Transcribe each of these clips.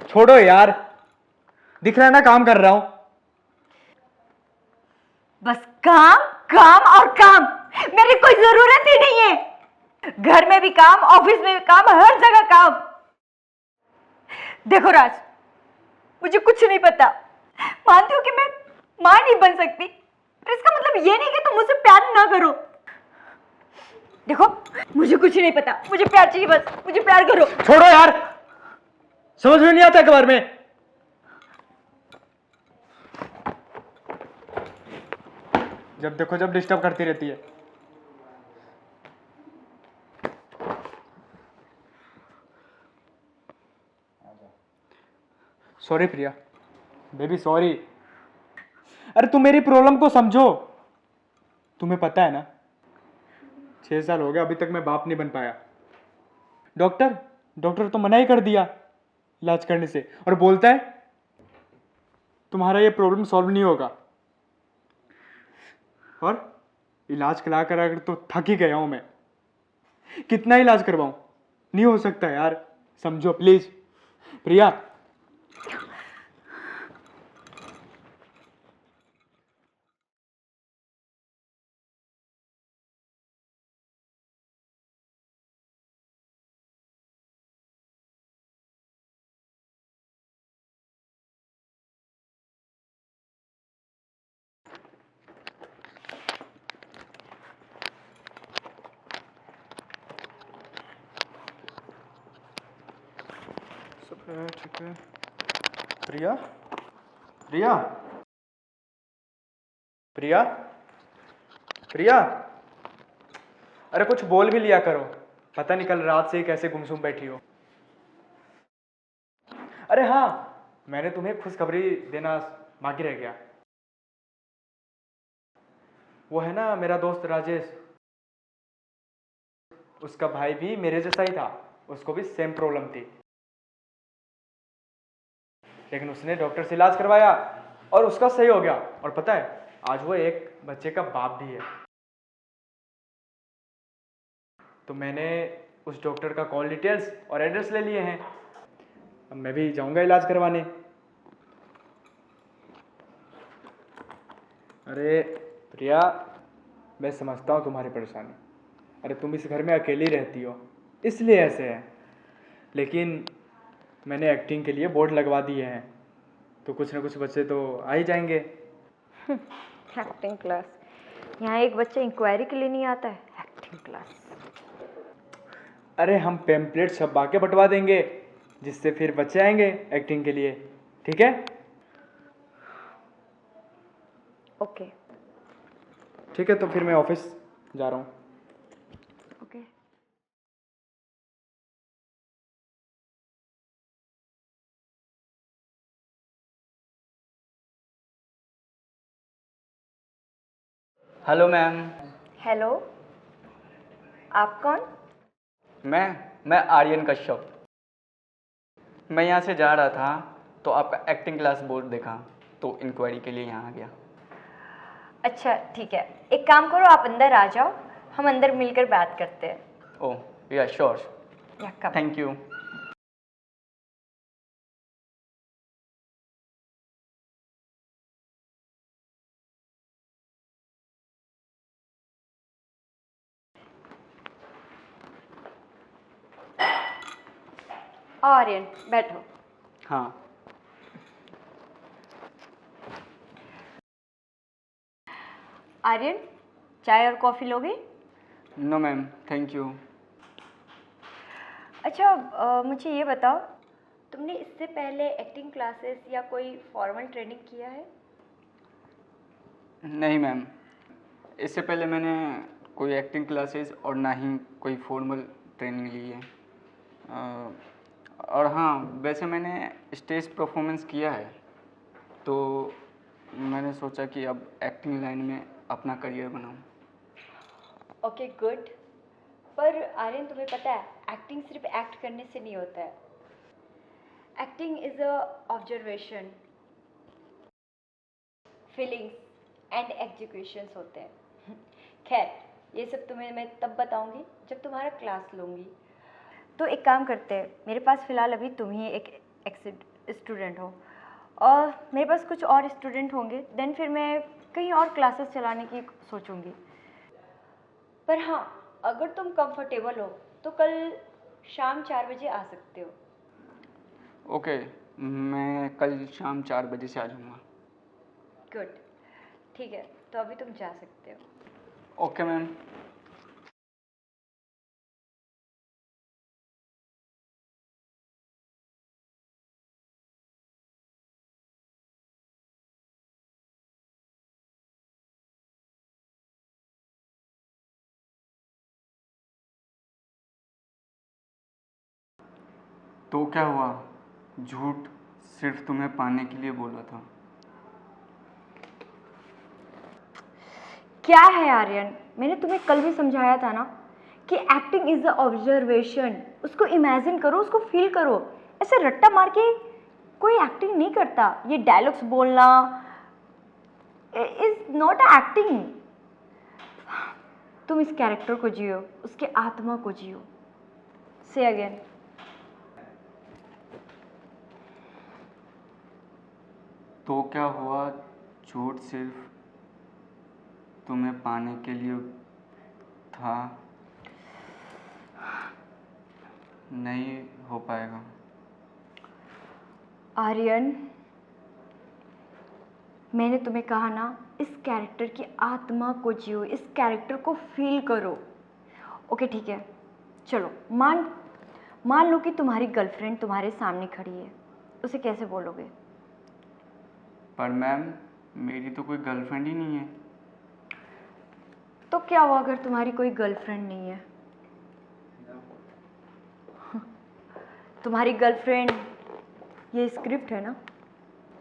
छोड़ो यार, दिख रहा है ना काम कर रहा हूं। बस काम काम और काम, मेरी कोई जरूरत ही नहीं है। घर में भी काम, ऑफिस में भी काम, हर जगह काम। देखो राज, मुझे कुछ नहीं पता। मानती हूँ कि मैं मां नहीं बन सकती, पर इसका मतलब ये नहीं कि तुम मुझसे प्यार ना करो। देखो, मुझे कुछ नहीं पता, मुझे प्यार चाहिए, बस मुझे प्यार करो। छोड़ो यार, समझ में नहीं आता एक बार में। जब देखो जब डिस्टर्ब करती रहती है। सॉरी प्रिया, बेबी सॉरी। अरे तुम मेरी प्रॉब्लम को समझो। तुम्हें पता है ना, 6 साल हो गए अभी तक मैं बाप नहीं बन पाया। डॉक्टर डॉक्टर तो मना ही कर दिया इलाज करने से, और बोलता है तुम्हारा ये प्रॉब्लम सॉल्व नहीं होगा। और इलाज करा कर तो थक ही गया हूं मैं। कितना इलाज करवाऊं, नहीं हो सकता यार, समझो प्लीज प्रिया। ठीक है प्रिया, प्रिया, प्रिया, प्रिया। अरे कुछ बोल भी लिया करो, पता नहीं कल रात से ही कैसे गुमसुम बैठी हो। अरे हाँ, मैंने तुम्हें खुशखबरी देना बाकी रह गया। वो है ना मेरा दोस्त राजेश, उसका भाई भी मेरे जैसा ही था, उसको भी सेम प्रॉब्लम थी। लेकिन उसने डॉक्टर से इलाज करवाया और उसका सही हो गया। और पता है, आज वो एक बच्चे का बाप भी है। तो मैंने उस डॉक्टर का कॉल डिटेल्स और एड्रेस ले लिए हैं। अब मैं भी जाऊंगा इलाज करवाने। अरे प्रिया, मैं समझता हूँ तुम्हारी परेशानी। अरे तुम इस घर में अकेली रहती हो इसलिए ऐसे है। लेकिन मैंने एक्टिंग के लिए बोर्ड लगवा दिए हैं, तो कुछ ना कुछ बच्चे तो आ ही जाएंगे। Acting class? यहाँ एक बच्चा इंक्वायरी के लिए नहीं आता है, एक्टिंग क्लास? अरे हम पेम्पलेट छपवा के बंटवा देंगे, जिससे फिर बच्चे आएंगे एक्टिंग के लिए। ठीक है? ओके। ठीक है, तो फिर मैं ऑफिस जा रहा हूँ। ओके। Hello ma'am. हेलो, आप कौन? मैं आर्यन कश्यप। मैं यहाँ से जा रहा था तो आपका एक्टिंग क्लास बोर्ड देखा, तो इंक्वायरी के लिए यहाँ आ गया। अच्छा ठीक है, एक काम करो, आप अंदर आ जाओ, हम अंदर मिलकर बात करते हैं। ओह या श्योर, या कम। Thank you. आर्यन बैठो। हाँ। आर्यन, चाय और कॉफ़ी लोगे? No ma'am, thank you. अच्छा, मुझे ये बताओ, तुमने इससे पहले एक्टिंग क्लासेस या कोई फॉर्मल ट्रेनिंग किया है? नहीं मैम, इससे पहले मैंने कोई एक्टिंग क्लासेस और ना ही कोई फॉर्मल ट्रेनिंग ली है। और हाँ, वैसे मैंने स्टेज परफॉर्मेंस किया है, तो मैंने सोचा कि अब एक्टिंग लाइन में अपना करियर बनाऊं। Okay good. पर आर्यन, तुम्हें पता है, एक्टिंग सिर्फ एक्ट करने से नहीं होता है। Acting is a observation, feelings and executions होते हैं। खैर, ये सब तुम्हें मैं तब बताऊंगी जब तुम्हारा क्लास लूँगी। तो एक काम करते हैं, मेरे पास फ़िलहाल अभी तुम ही एक स्टूडेंट हो और मेरे पास कुछ और स्टूडेंट होंगे, देन फिर मैं कहीं और क्लासेस चलाने की सोचूंगी। पर हाँ, अगर तुम कंफर्टेबल हो तो कल शाम 4 बजे आ सकते हो। ओके, मैं कल शाम 4 बजे से आ जाऊँगा। गुड, ठीक है, तो अभी तुम जा सकते हो। Okay ma'am. तो क्या हुआ, झूठ सिर्फ तुम्हें पाने के लिए बोला था? क्या है आर्यन, मैंने तुम्हें कल भी समझाया था ना कि एक्टिंग इज अ ऑब्जर्वेशन। उसको इमेजिन करो, उसको फील करो। ऐसे रट्टा मार के कोई एक्टिंग नहीं करता। ये डायलॉग्स बोलना इज नॉट अ एक्टिंग। तुम इस कैरेक्टर को जियो, उसके आत्मा को जियो। से अगेन। तो क्या हुआ, झूठ सिर्फ तुम्हें पाने के लिए था? नहीं हो पाएगा। आर्यन, मैंने तुम्हें कहा ना, इस कैरेक्टर की आत्मा को जियो, इस कैरेक्टर को फील करो। ओके ठीक है, चलो मान लो कि तुम्हारी गर्लफ्रेंड तुम्हारे सामने खड़ी है, उसे कैसे बोलोगे? पर मैम, मेरी तो कोई गर्लफ्रेंड ही नहीं है। तो क्या हुआ अगर तुम्हारी कोई गर्लफ्रेंड नहीं है? तुम्हारी गर्लफ्रेंड ये स्क्रिप्ट है ना।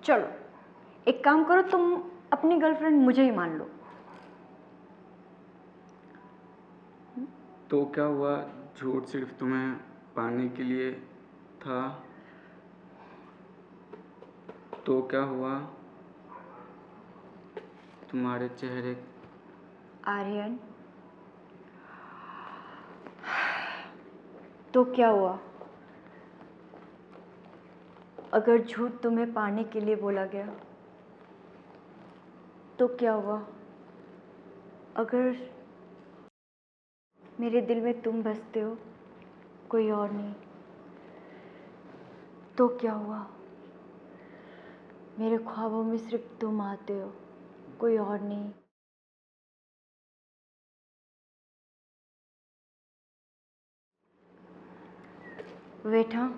चलो एक काम करो, तुम अपनी गर्लफ्रेंड मुझे ही मान लो। तो क्या हुआ, झूठ सिर्फ तुम्हें पाने के लिए था? तो क्या हुआ, तुम्हारे चेहरे? आर्यन, तो क्या हुआ अगर झूठ तुम्हें पाने के लिए बोला गया? तो क्या हुआ अगर मेरे दिल में तुम बसते हो, कोई और नहीं? तो क्या हुआ मेरे ख्वाबों में सिर्फ तुम आते हो, कोई और नहीं? वेट, हाँ।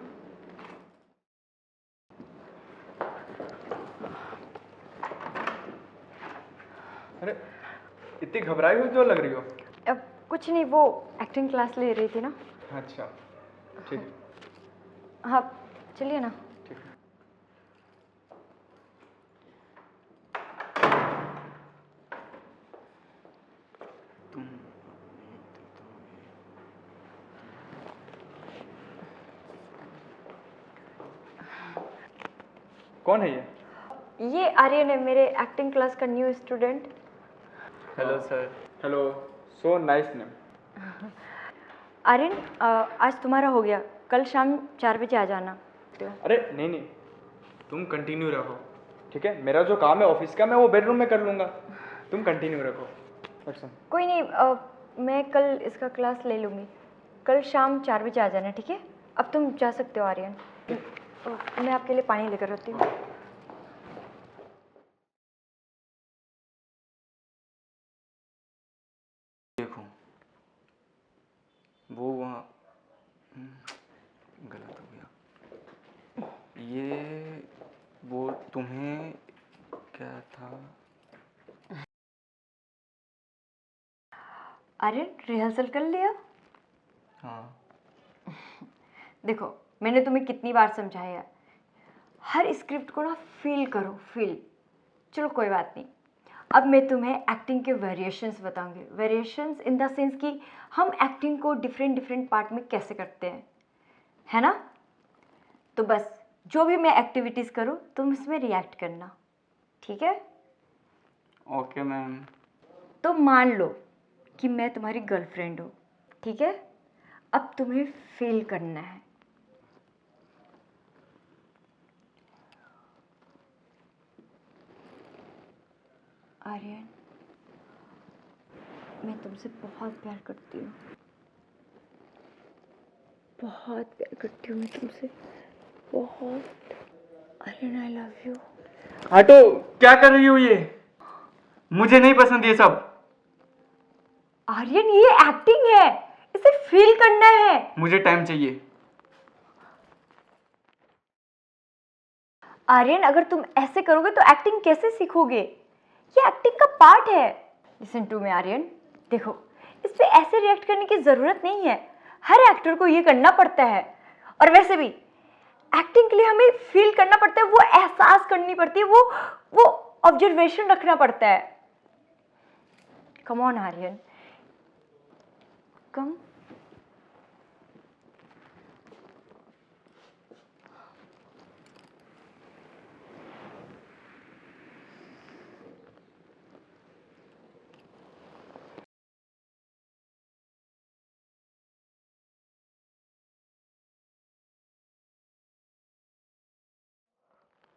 अरे इतनी घबराई हुई क्यों लग रही हो? अब कुछ नहीं, वो एक्टिंग क्लास ले रही थी ना। अच्छा, ठीक है। हाँ, चलिए ना। ठीक है। तुम कौन है ये? ये आर्यन है, मेरे एक्टिंग क्लास का new student. Hello sir. Hello, so nice name. Aryan, आज तुम्हारा हो गया, कल शाम 4 बजे आ जाना। अरे नहीं नहीं, तुम कंटिन्यू रखो, ठीक है? मेरा जो काम है ऑफिस का, मैं वो बेडरूम में कर लूँगा। तुम कंटिन्यू रखो। अच्छा। कोई नहीं, मैं कल इसका क्लास ले लूँगी। कल शाम 4 बजे आ जाना, ठीक है? अब तुम जा सकते हो आर्यन। मैं आपके लिए पानी लेकर आती हूँ। देखो, वो वहाँ गलत हो गया। ये वो तुम्हें क्या था? आर्यन, रिहर्सल कर लिया? हाँ। देखो, मैंने तुम्हें कितनी बार समझाया, हर स्क्रिप्ट को ना फील करो, फील। चलो कोई बात नहीं, अब मैं तुम्हें एक्टिंग के वेरिएशंस बताऊंगी। वेरिएशंस इन द सेंस कि हम एक्टिंग को डिफरेंट डिफरेंट पार्ट में कैसे करते हैं, है ना? तो बस जो भी मैं एक्टिविटीज़ करूँ तुम इसमें रिएक्ट करना, ठीक है? Okay ma'am. तो मान लो कि मैं तुम्हारी गर्लफ्रेंड हूँ, ठीक है? अब तुम्हें फील करना है। आर्यन, मैं तुमसे बहुत प्यार करती हूँ, बहुत प्यार करती हूँ मैं तुमसे, बहुत। Aryan, I love you. आटो, क्या कर रही हो ये? मुझे नहीं पसंद ये सब। आर्यन, ये एक्टिंग है, इसे फील करना है। मुझे टाइम चाहिए। आर्यन, अगर तुम ऐसे करोगे तो एक्टिंग कैसे सीखोगे? ये एक्टिंग का पार्ट है। लिसन टू मी आर्यन, देखो, इस पे ऐसे रिएक्ट करने की जरूरत नहीं है। हर एक्टर को ये करना पड़ता है। और वैसे भी एक्टिंग के लिए हमें फील करना पड़ता है, वो एहसास करनी पड़ती है, वो ऑब्जर्वेशन रखना पड़ता है। Come on Aryan, come.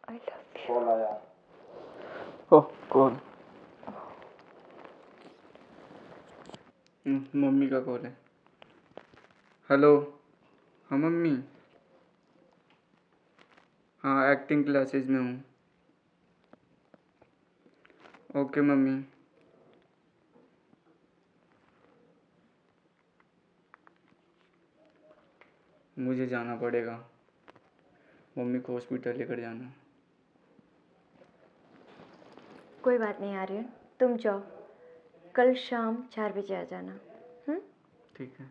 I love you. Call आया। Oh call. मम्मी का कॉल है। हेलो। हाँ मम्मी। हाँ एक्टिंग क्लासेस में हूँ। Okay mummy. मुझे जाना पड़ेगा, मम्मी को हॉस्पिटल लेकर जाना। कोई बात नहीं आर्यन, तुम जाओ, कल शाम 4 बजे आ जाना। ठीक है।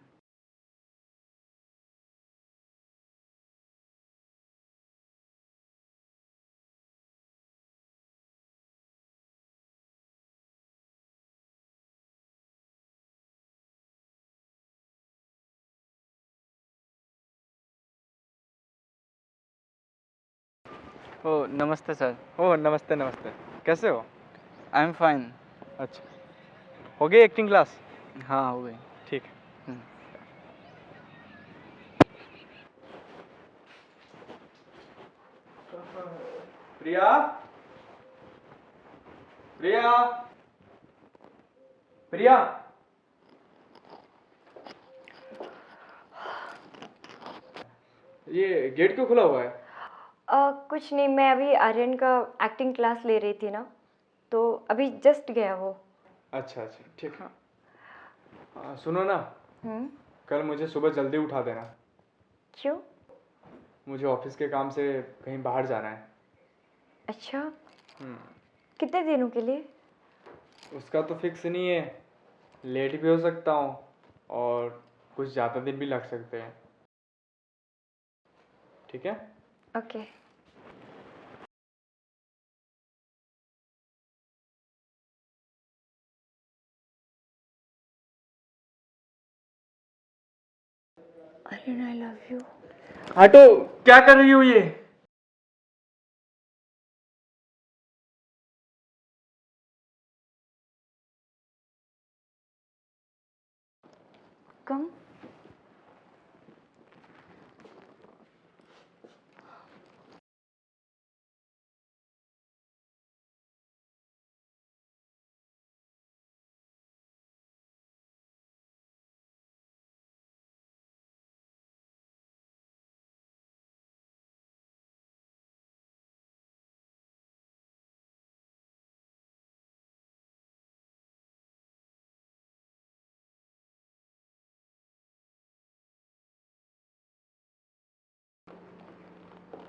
ओह नमस्ते सर। ओह नमस्ते नमस्ते, कैसे हो? I am fine. अच्छा, हो गई एक्टिंग क्लास? हाँ हो गई। ठीक है। हम्म। प्रिया, प्रिया, प्रिया। ये गेट क्यों खुला हुआ है? कुछ नहीं, मैं अभी आर्यन का एक्टिंग क्लास ले रही थी ना, तो अभी जस्ट गया वो। अच्छा अच्छा, ठीक है। सुनो ना, हम्म। कल मुझे सुबह जल्दी उठा देना। क्यों? मुझे ऑफिस के काम से कहीं बाहर जाना है। अच्छा, हम्म, कितने दिनों के लिए? उसका तो फिक्स नहीं है, लेट भी हो सकता हूँ और कुछ ज़्यादा दिन भी लग सकते हैं। ठीक है? Okay. Aryan, I love you. आटो, क्या कर रही हो ये? कम।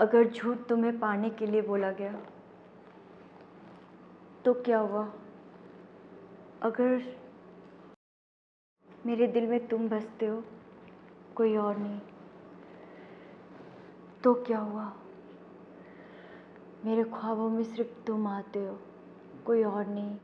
अगर झूठ तुम्हें पाने के लिए बोला गया तो क्या हुआ? अगर मेरे दिल में तुम बसते हो, कोई और नहीं, तो क्या हुआ? मेरे ख्वाबों में सिर्फ तुम आते हो, कोई और नहीं।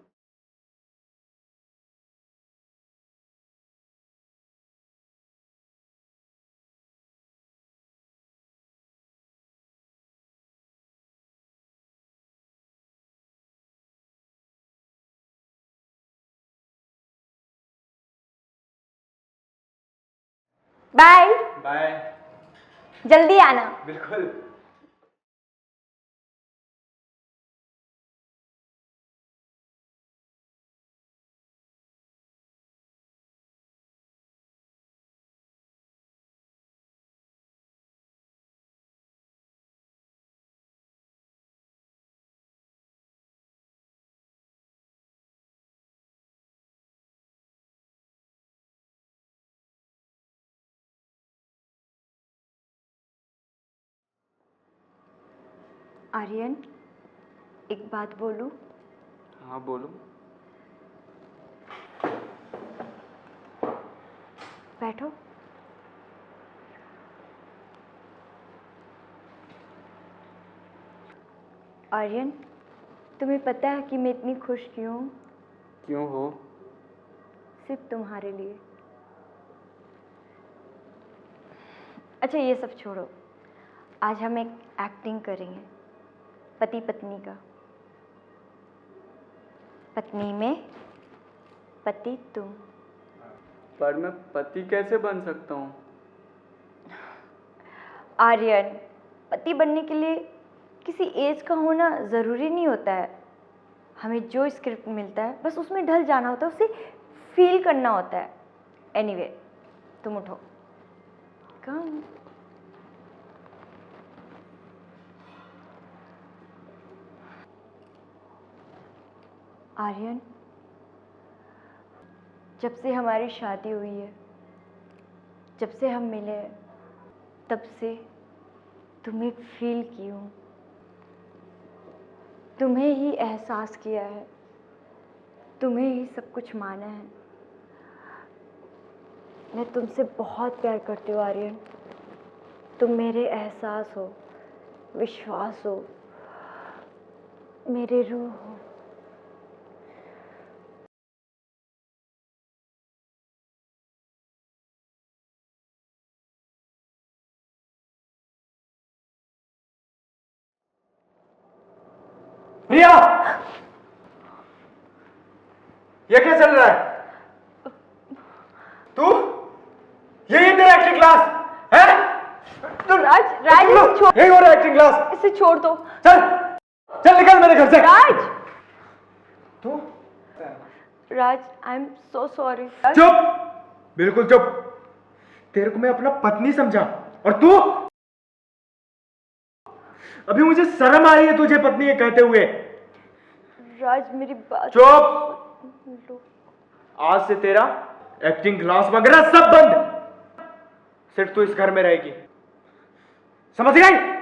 बाय। बाय। जल्दी आना। बिल्कुल। आर्यन, एक बात बोलूं? हाँ बोलो। बैठो। आर्यन, तुम्हें पता है कि मैं इतनी खुश क्यों हूं? क्यों हो? सिर्फ तुम्हारे लिए। अच्छा, ये सब छोड़ो। आज हम एक एक्टिंग करेंगे, पति पत्नी का। पत्नी में पति तुम। पर मैं पति कैसे बन सकता हूँ? आर्यन, पति बनने के लिए किसी एज का होना ज़रूरी नहीं होता है। हमें जो स्क्रिप्ट मिलता है बस उसमें ढल जाना होता है, उसे फील करना होता है। एनीवे, तुम उठो। कम। आर्यन, जब से हमारी शादी हुई है, जब से हम मिले हैं, तब से तुम्हें फील की हूँ, तुम्हें ही एहसास किया है, तुम्हें ही सब कुछ माना है। मैं तुमसे बहुत प्यार करती हूँ आर्यन। तुम मेरे एहसास हो, विश्वास हो, मेरे रूह हो। प्रिया, ये क्या चल रहा है? तू, यही तेरा एक्टिंग क्लास है? राज, राज, इसे छोड़, यही हो रहा है एक्टिंग क्लास? इसे छोड़ दो। चल, चल निकल मेरे घर से। राज, तू राज, आई एम सो सॉरी। चुप, बिल्कुल चुप। तेरे को मैं अपना पत्नी समझा और तू, अभी मुझे शर्म आ रही है तुझे पत्नी है कहते हुए। राज, मेरी बात चुप। लो। आज से तेरा एक्टिंग क्लास वगैरह सब बंद। सिर्फ तू इस घर में रहेगी, समझ गई?